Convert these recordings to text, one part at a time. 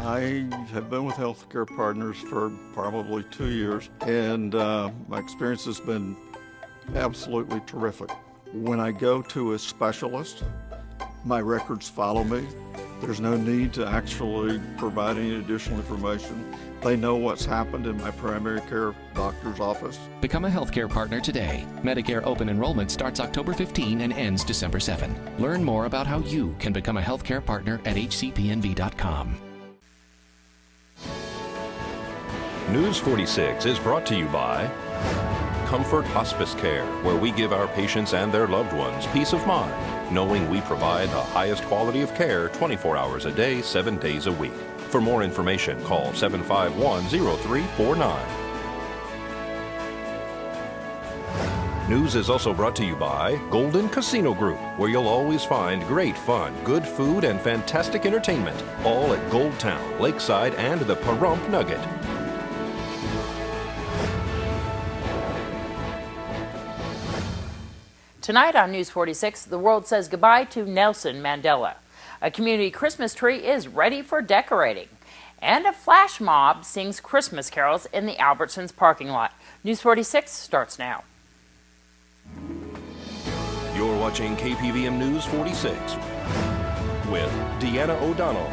I have been with Healthcare Partners for probably 2 years, and my experience has been absolutely terrific. When I go to a specialist, my records follow me. There's no need to actually provide any additional information. They know what's happened in my primary care doctor's office. Become a healthcare partner today. Medicare open enrollment starts October 15 and ends December 7. Learn more about how you can become a healthcare partner at hcpnv.com. News 46 is brought to you by Comfort Hospice Care, where we give our patients and their loved ones peace of mind, knowing we provide the highest quality of care 24 hours a day, 7 days a week. For more information, call 751-0349. News is also brought to you by Golden Casino Group, where you'll always find great fun, good food, and fantastic entertainment, all at Gold Town, Lakeside, and the Pahrump Nugget. Tonight on News 46, the world says goodbye to Nelson Mandela. A community Christmas tree is ready for decorating. And a flash mob sings Christmas carols in the Albertsons parking lot. News 46 starts now. You're watching KPVM News 46 with Deanna O'Donnell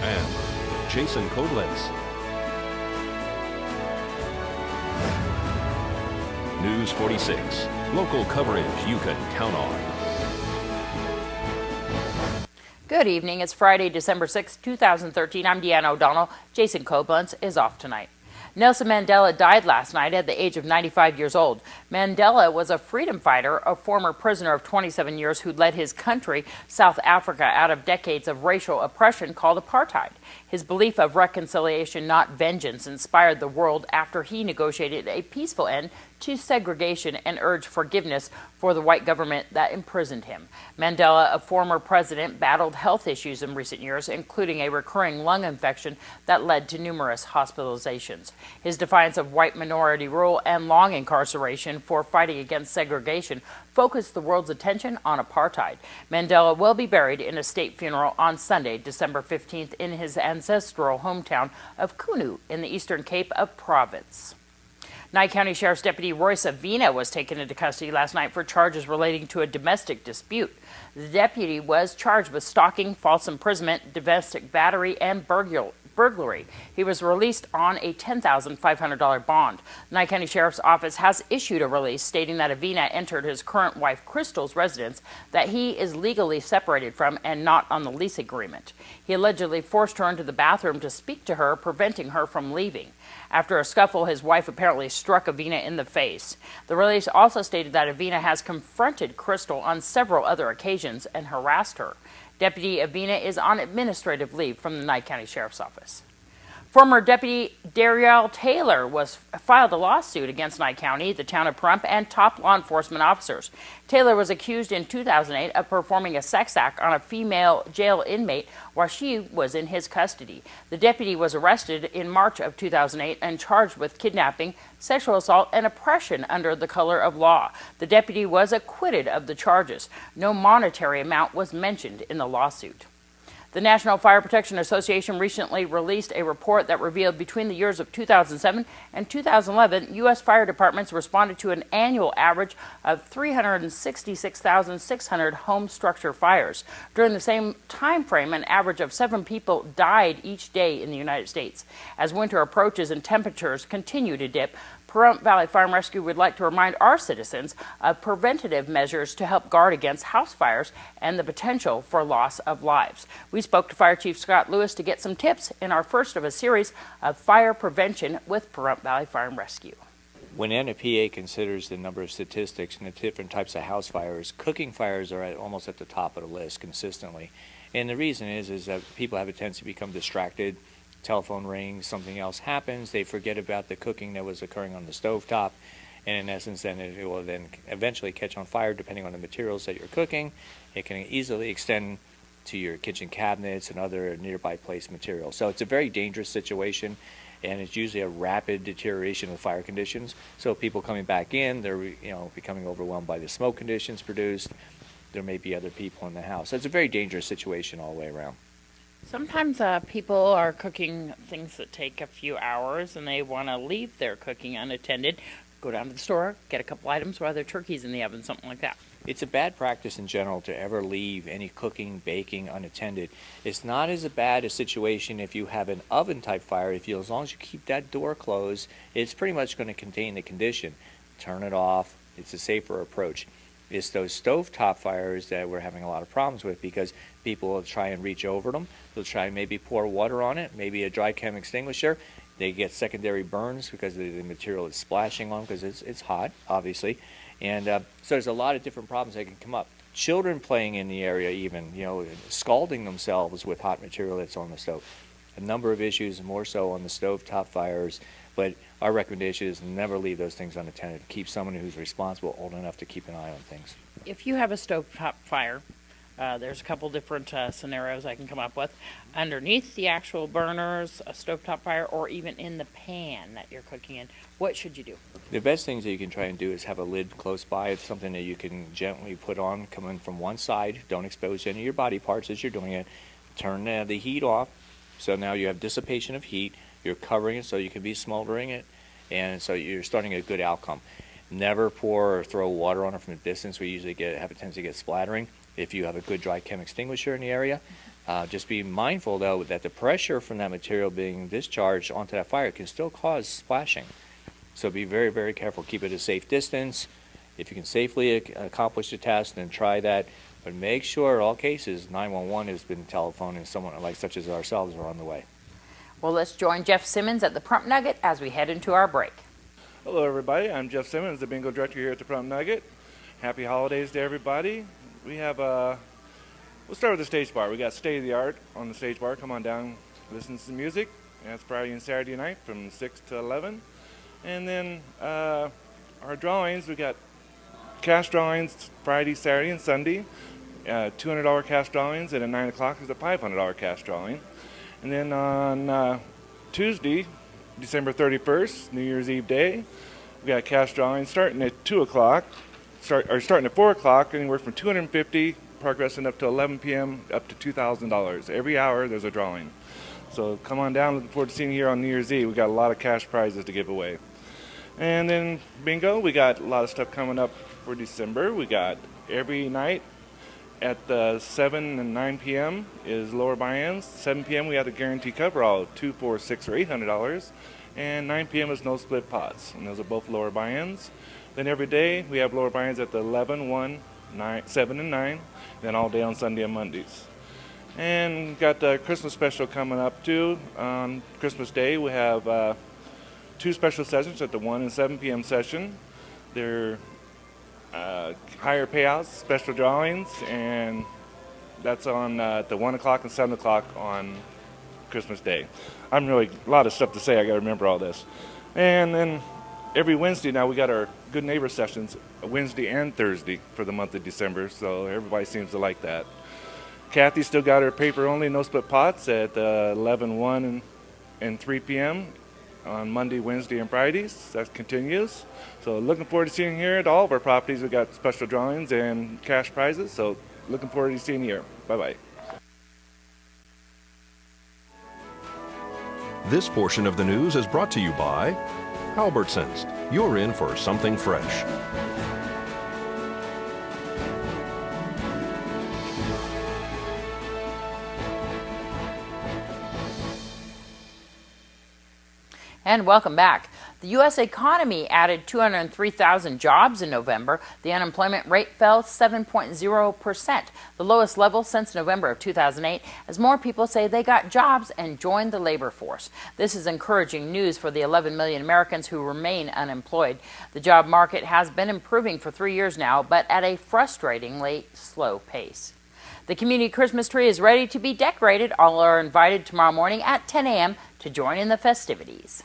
and Jason Koblenz. News 46, local coverage you can count on. Good evening. It's Friday, December 6, 2013. I'm Deanna O'Donnell. Jason Koblenz is off tonight. Nelson Mandela died last night at the age of 95 years old. Mandela was a freedom fighter, a former prisoner of 27 years who led his country, South Africa, out of decades of racial oppression called apartheid. His belief of reconciliation, not vengeance, inspired the world after he negotiated a peaceful end to segregation and urged forgiveness for the white government that imprisoned him. Mandela, a former president, battled health issues in recent years, including a recurring lung infection that led to numerous hospitalizations. His defiance of white minority rule and long incarceration for fighting against segregation focused the world's attention on apartheid. Mandela will be buried in a state funeral on Sunday, December 15th, in his ancestral hometown of Kunu in the Eastern Cape of Province. Nye County Sheriff's Deputy Royce Avina was taken into custody last night for charges relating to a domestic dispute. The deputy was charged with stalking, false imprisonment, domestic battery, and burglary. He was released on a $10,500 bond. The Nye County Sheriff's Office has issued a release stating that Avina entered his current wife Crystal's residence that he is legally separated from and not on the lease agreement. He allegedly forced her into the bathroom to speak to her, preventing her from leaving. After a scuffle, his wife apparently struck Avina in the face. The release also stated that Avina has confronted Crystal on several other occasions and harassed her. Deputy Avina is on administrative leave from the Nye County Sheriff's Office. Former Deputy Darrell Taylor filed a lawsuit against Nye County, the town of Pahrump, and top law enforcement officers. Taylor was accused in 2008 of performing a sex act on a female jail inmate while she was in his custody. The deputy was arrested in March of 2008 and charged with kidnapping, sexual assault, and oppression under the color of law. The deputy was acquitted of the charges. No monetary amount was mentioned in the lawsuit. The National Fire Protection Association recently released a report that revealed between the years of 2007 and 2011, U.S. fire departments responded to an annual average of 366,600 home structure fires. During the same time frame, an average of 7 people died each day in the United States. As winter approaches and temperatures continue to dip, Pahrump Valley Fire and Rescue would like to remind our citizens of preventative measures to help guard against house fires and the potential for loss of lives. We spoke to Fire Chief Scott Lewis to get some tips in our first of a series of fire prevention with Pahrump Valley Fire and Rescue. When NFPA considers the number of statistics and the different types of house fires, cooking fires are almost at the top of the list consistently. And the reason is that people have a tendency to become distracted. Telephone rings, something else happens, they forget about the cooking that was occurring on the stovetop, and in essence then it will then eventually catch on fire depending on the materials that you're cooking. It can easily extend to your kitchen cabinets and other nearby placed materials. So it's a very dangerous situation, and it's usually a rapid deterioration of fire conditions. So people coming back in, they're becoming overwhelmed by the smoke conditions produced. there may be other people in the house. So it's a very dangerous situation all the way around. Sometimes people are cooking things that take a few hours and they want to leave their cooking unattended. Go down to the store, get a couple items while their turkey's in the oven, something like that. It's a bad practice in general to ever leave any cooking, baking unattended. It's not as bad a situation if you have an oven-type fire. As long as you keep that door closed, it's pretty much going to contain the condition. Turn it off. It's a safer approach. It's those stovetop fires that we're having a lot of problems with because people will try and reach over them. They'll try and maybe pour water on it, maybe a dry chem extinguisher. They get secondary burns because the material is splashing on them because it's hot, obviously. And so there's a lot of different problems that can come up. Children playing in the area even, scalding themselves with hot material that's on the stove. A number of issues, more so on the stovetop fires, but our recommendation is never leave those things unattended. Keep someone who's responsible, old enough to keep an eye on things. If you have a stovetop fire, there's a couple different scenarios I can come up with. Underneath the actual burners, a stovetop fire, or even in the pan that you're cooking in, what should you do? The best things that you can try and do is have a lid close by. It's something that you can gently put on, come in from one side. Don't expose any of your body parts as you're doing it. Turn the heat off. So now you have dissipation of heat. You're covering it so you can be smoldering it. And so you're starting a good outcome. Never pour or throw water on it from a distance. We usually have a tendency to get splattering. If you have a good dry chem extinguisher in the area, just be mindful though that the pressure from that material being discharged onto that fire can still cause splashing. So be very, very careful. Keep it a safe distance. If you can safely accomplish the task, then try that. But make sure in all cases 911 has been telephoned and someone like such as ourselves are on the way. Well, let's join Jeff Simmons at the Prump Nugget as we head into our break. Hello everybody, I'm Jeff Simmons, the bingo director here at the Prump Nugget. Happy holidays to everybody. We have we'll start with the stage bar. We got State of the Art on the stage bar. Come on down, listen to some music. That's Friday and Saturday night from 6 to 11. And then our drawings, we got cash drawings Friday, Saturday, and Sunday. $200 cash drawings, and at 9 o'clock is a $500 cash drawing. And then on Tuesday, December 31st, New Year's Eve day, we got cash drawings starting at 2 o'clock, starting at 4 o'clock, anywhere from $250, progressing up to 11 p.m., up to $2,000. Every hour there's a drawing. So come on down, looking forward to seeing you here on New Year's Eve. We got a lot of cash prizes to give away. And then bingo, we got a lot of stuff coming up for December. We got every night at 7 and 9 p.m. is lower buy-ins. 7 p.m. we have the guaranteed coverall, $200, $400, $600, or $800. And 9 p.m. is no split pots, and those are both lower buy-ins. Then every day we have lower buy-ins at the 11, 1, 9, 7, and 9, then all day on Sunday and Mondays. And got the Christmas special coming up too. On Christmas Day we have 2 special sessions at the 1 and 7 p.m. session. They're higher payouts, special drawings, and that's on the 1 o'clock and 7 o'clock on Christmas Day. I'm really, a lot of stuff to say, I gotta remember all this. And then every Wednesday now we got our Good Neighbor sessions, Wednesday and Thursday for the month of December, so everybody seems to like that. Kathy still got her paper only, no split pots at 11, 1, and 3 p.m. on Monday, Wednesday, and Fridays. That continues. So looking forward to seeing you here at all of our properties. We got special drawings and cash prizes, so looking forward to seeing you here. Bye-bye. This portion of the news is brought to you by Albertsons. You're in for something fresh. And welcome back. The U.S. economy added 203,000 jobs in November. The unemployment rate fell 7.0%, the lowest level since November of 2008, as more people say they got jobs and joined the labor force. This is encouraging news for the 11 million Americans who remain unemployed. The job market has been improving for 3 years now, but at a frustratingly slow pace. The community Christmas tree is ready to be decorated. All are invited tomorrow morning at 10 a.m. to join in the festivities.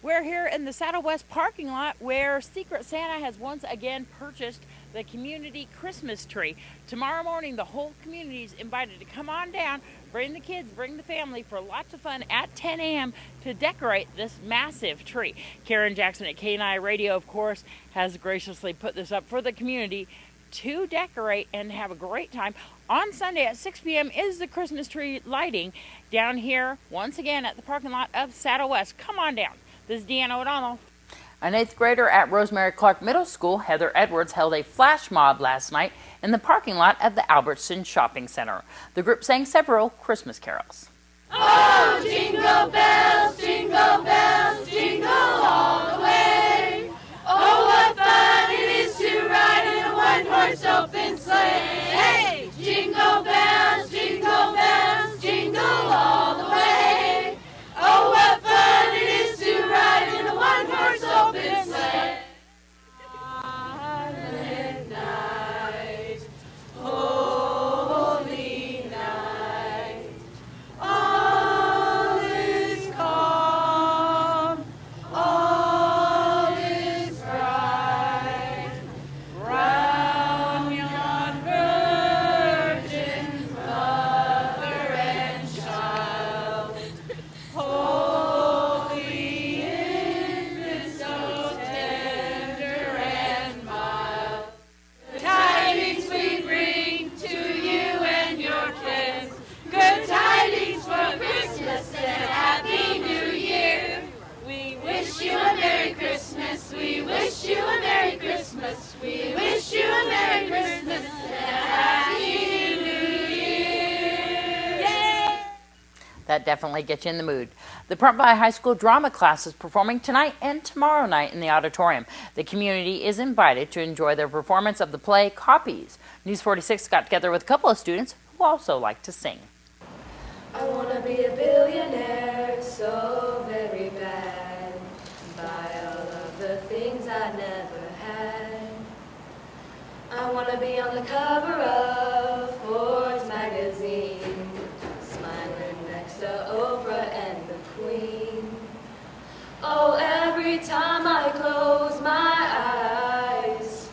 We're here in the Saddle West parking lot where Secret Santa has once again purchased the community Christmas tree. Tomorrow morning, the whole community is invited to come on down, bring the kids, bring the family for lots of fun at 10 a.m. to decorate this massive tree. Karen Jackson at K9 Radio, of course, has graciously put this up for the community to decorate and have a great time. On Sunday at 6 p.m. is the Christmas tree lighting down here, once again at the parking lot of Saddle West. Come on down. This is Deanna O'Donnell. An 8th grader at Rosemary Clark Middle School, Heather Edwards, held a flash mob last night in the parking lot at the Albertson Shopping Center. The group sang several Christmas carols. Oh, jingle bells, jingle all the way. Oh, what fun it is to ride in a one-horse open sleigh. Hey, jingle bells, jingle all the way. Oh, what fun it is to ride in a one-horse open sleigh. Silent night, holy night, all is calm, all is bright, round yon virgin mother and child, holy infant, so tender and mild. The tidings we bring to you and your friends, good tidings for Christmas and Happy New Year. We wish you a Merry Christmas, we wish you a Merry Christmas, we wish you a Merry Christmas and Happy New Year. Yay! That definitely gets you in the mood. The Prumpville High School drama class is performing tonight and tomorrow night in the auditorium. The community is invited to enjoy their performance of the play Copies. News 46 got together with a couple of students who also like to sing. I want to be a billionaire so very bad, buy all of the things I never had. I want to be on the cover of Forbes magazine, smiling next to Oprah and the Queen. Oh, every time I close my eyes,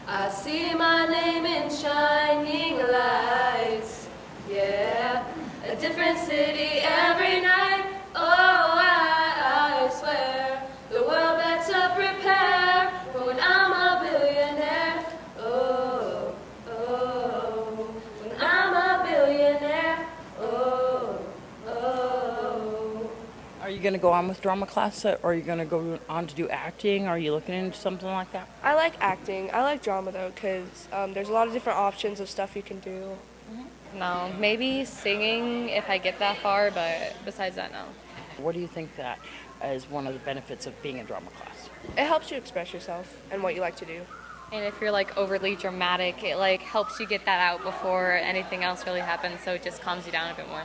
I see my name in shining lights. Yeah, a different city every night. Oh, I swear the world better prepare for when I'm a billionaire. Oh, when I'm a billionaire. Oh. Are you going to go on with drama class, or are you going to go on to do acting? Are you looking into something like that? I like acting. I like drama though, because there's a lot of different options of stuff you can do. No, maybe singing if I get that far, but besides that, no. What do you think that is one of the benefits of being in drama class? It helps you express yourself and what you like to do. And if you're like overly dramatic, it like helps you get that out before anything else really happens, so it just calms you down a bit more.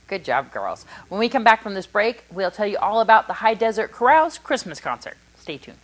Good job, girls. When we come back from this break, we'll tell you all about the High Desert Chorale's Christmas concert. Stay tuned.